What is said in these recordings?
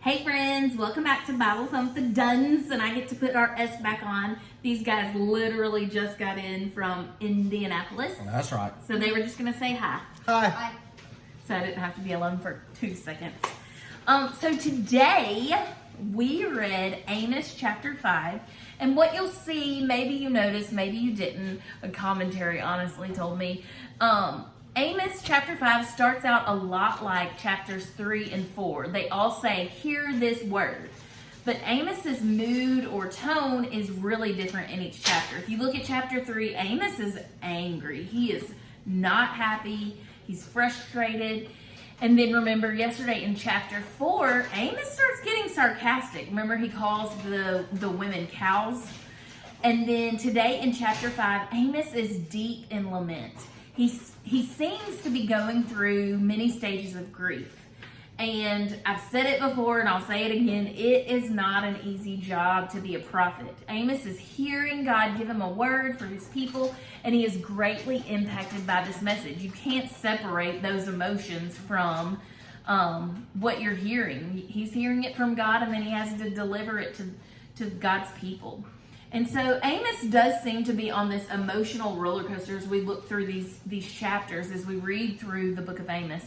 Hey friends, welcome back to Bible Fun with the Duns, and I get to put our S back on. These guys literally just got in from Indianapolis. Oh, that's right. So they were just going to say hi. Hi. So I didn't have to be alone for 2 seconds. So today we read Amos chapter 5, and what you'll see, maybe you noticed, maybe you didn't, a commentary honestly told me, Amos chapter 5 starts out a lot like chapters 3 and 4. They all say, hear this word. But Amos's mood or tone is really different in each chapter. If you look at chapter 3, Amos is angry. He is not happy. He's frustrated. And then remember yesterday in chapter 4, Amos starts getting sarcastic. Remember he calls the women cows? And then today in chapter 5, Amos is deep in lament. He seems to be going through many stages of grief. And I've said it before and I'll say it again, it is not an easy job to be a prophet. Amos is hearing God give him a word for his people, and he is greatly impacted by this message. You can't separate those emotions from what you're hearing. He's hearing it from God, and then he has to deliver it to God's people. And so Amos does seem to be on this emotional roller coaster as we look through these chapters, as we read through the book of Amos.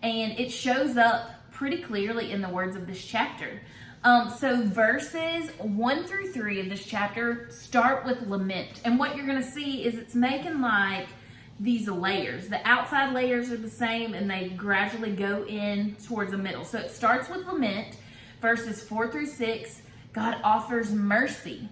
And it shows up pretty clearly in the words of this chapter. So verses 1 through 3 of this chapter start with lament. And what you're going to see is it's making like these layers. The outside layers are the same, and they gradually go in towards the middle. So it starts with lament. Verses 4 through 6, God offers mercy.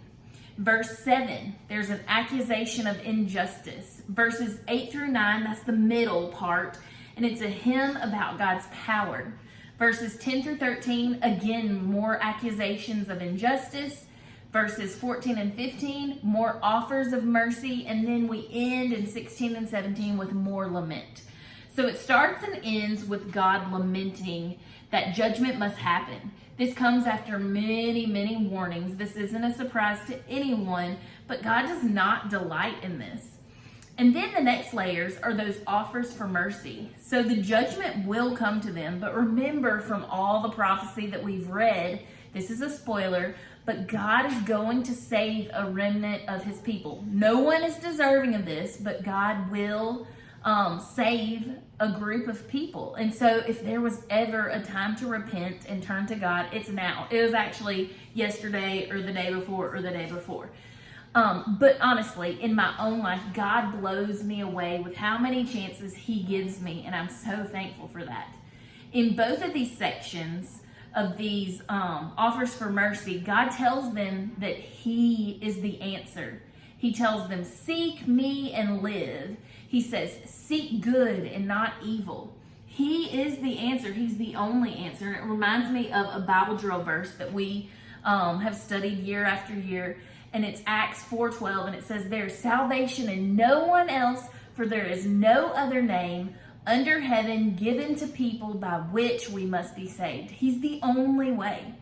Verse 7, there's an accusation of injustice. Verses 8 through 9, that's the middle part, and it's a hymn about God's power. Verses 10 through 13, again, more accusations of injustice. Verses 14 and 15, more offers of mercy, and then we end in 16 and 17 with more lament. So it starts and ends with God lamenting that judgment must happen. This comes after many, many warnings. This isn't a surprise to anyone, but God does not delight in this. And then the next layers are those offers for mercy. So the judgment will come to them, but remember from all the prophecy that we've read, this is a spoiler, but God is going to save a remnant of his people. No one is deserving of this, but God will save a group of people. And so if there was ever a time to repent and turn to God, it's now. It was actually yesterday or the day before or the day before. But honestly, in my own life, God blows me away with how many chances he gives me, and I'm so thankful for that. In both of these sections of these offers for mercy, God tells them that he is the answer. He tells them, seek me and live. He says, seek good and not evil. He is the answer. He's the only answer. It reminds me of a Bible drill verse that we have studied year after year. And it's Acts 4:12. And it says, there is salvation in no one else, for there is no other name under heaven given to people by which we must be saved. He's the only way.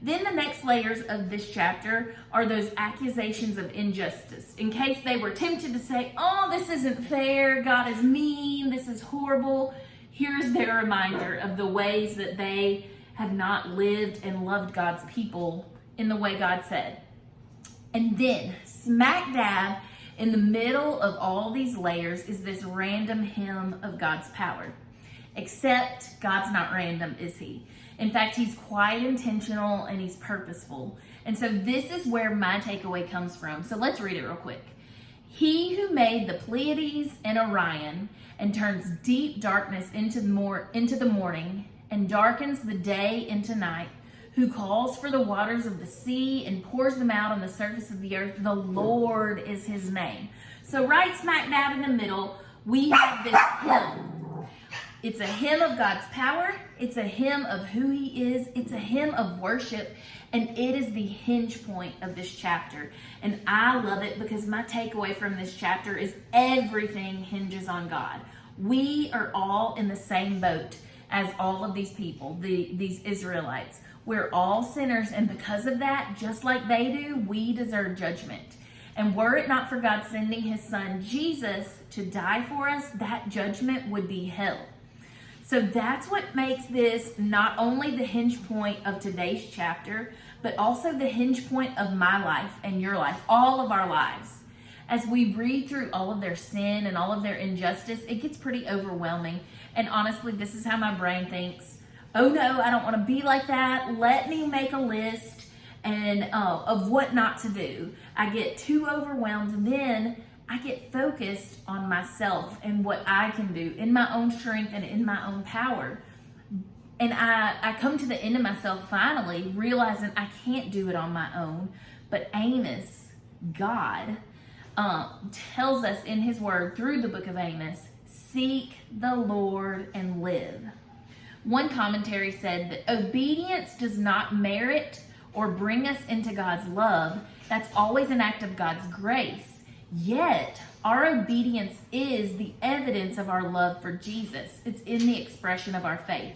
Then the next layers of this chapter are those accusations of injustice. In case they were tempted to say, oh, this isn't fair, God is mean, this is horrible, here's their reminder of the ways that they have not lived and loved God's people in the way God said. And then, smack dab in the middle of all these layers is this random hymn of God's power. Except God's not random, is he? In fact, he's quite intentional and he's purposeful. And so this is where my takeaway comes from. So let's read it real quick. He who made the Pleiades and Orion and turns deep darkness into the morning and darkens the day into night, who calls for the waters of the sea and pours them out on the surface of the earth, the Lord is his name. So right smack dab in the middle, we have this hymn. It's a hymn of God's power. It's a hymn of who he is. It's a hymn of worship. And it is the hinge point of this chapter. And I love it because my takeaway from this chapter is everything hinges on God. We are all in the same boat as all of these people, these Israelites. We're all sinners. And because of that, just like they do, we deserve judgment. And were it not for God sending his son Jesus to die for us, that judgment would be hell. So that's what makes this not only the hinge point of today's chapter, but also the hinge point of my life and your life, all of our lives. As we read through all of their sin and all of their injustice, it gets pretty overwhelming. And honestly, this is how my brain thinks. Oh no, I don't want to be like that. Let me make a list of what not to do. I get too overwhelmed, and then I get focused on myself and what I can do in my own strength and in my own power. And I come to the end of myself finally, realizing I can't do it on my own. But Amos, God, tells us in his word through the book of Amos, seek the Lord and live. One commentary said that obedience does not merit or bring us into God's love. That's always an act of God's grace. Yet, our obedience is the evidence of our love for Jesus. It's in the expression of our faith.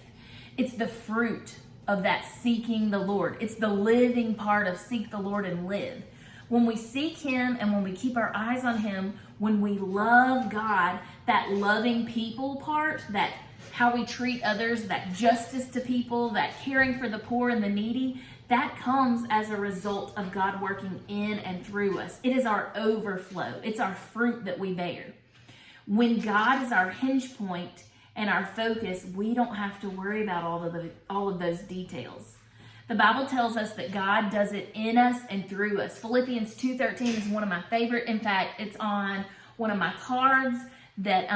It's the fruit of that seeking the Lord. It's the living part of seek the Lord and live. When we seek him and when we keep our eyes on him, when we love God, that loving people part, that how we treat others, that justice to people, that caring for the poor and the needy, that comes as a result of God working in and through us. It is our overflow. It's our fruit that we bear. When God is our hinge point and our focus, we don't have to worry about all of those details. The Bible tells us that God does it in us and through us. Philippians 2:13 is one of my favorite. In fact, it's on one of my cards that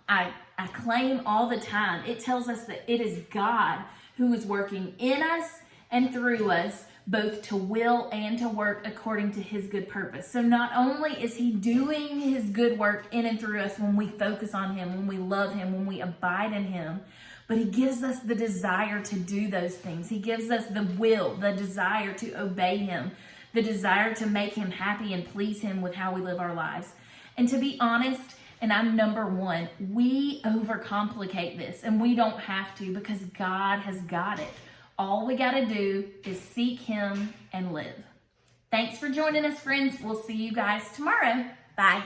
I claim all the time. It tells us that it is God who is working in us and through us, both to will and to work according to his good purpose. So not only is he doing his good work in and through us when we focus on him, when we love him, when we abide in him, but he gives us the desire to do those things. He gives us the will, the desire to obey him, the desire to make him happy and please him with how we live our lives. And to be honest, and I'm number one, we overcomplicate this, and we don't have to, because God has got it. All we got to do is seek him and live. Thanks for joining us, friends. We'll see you guys tomorrow. Bye.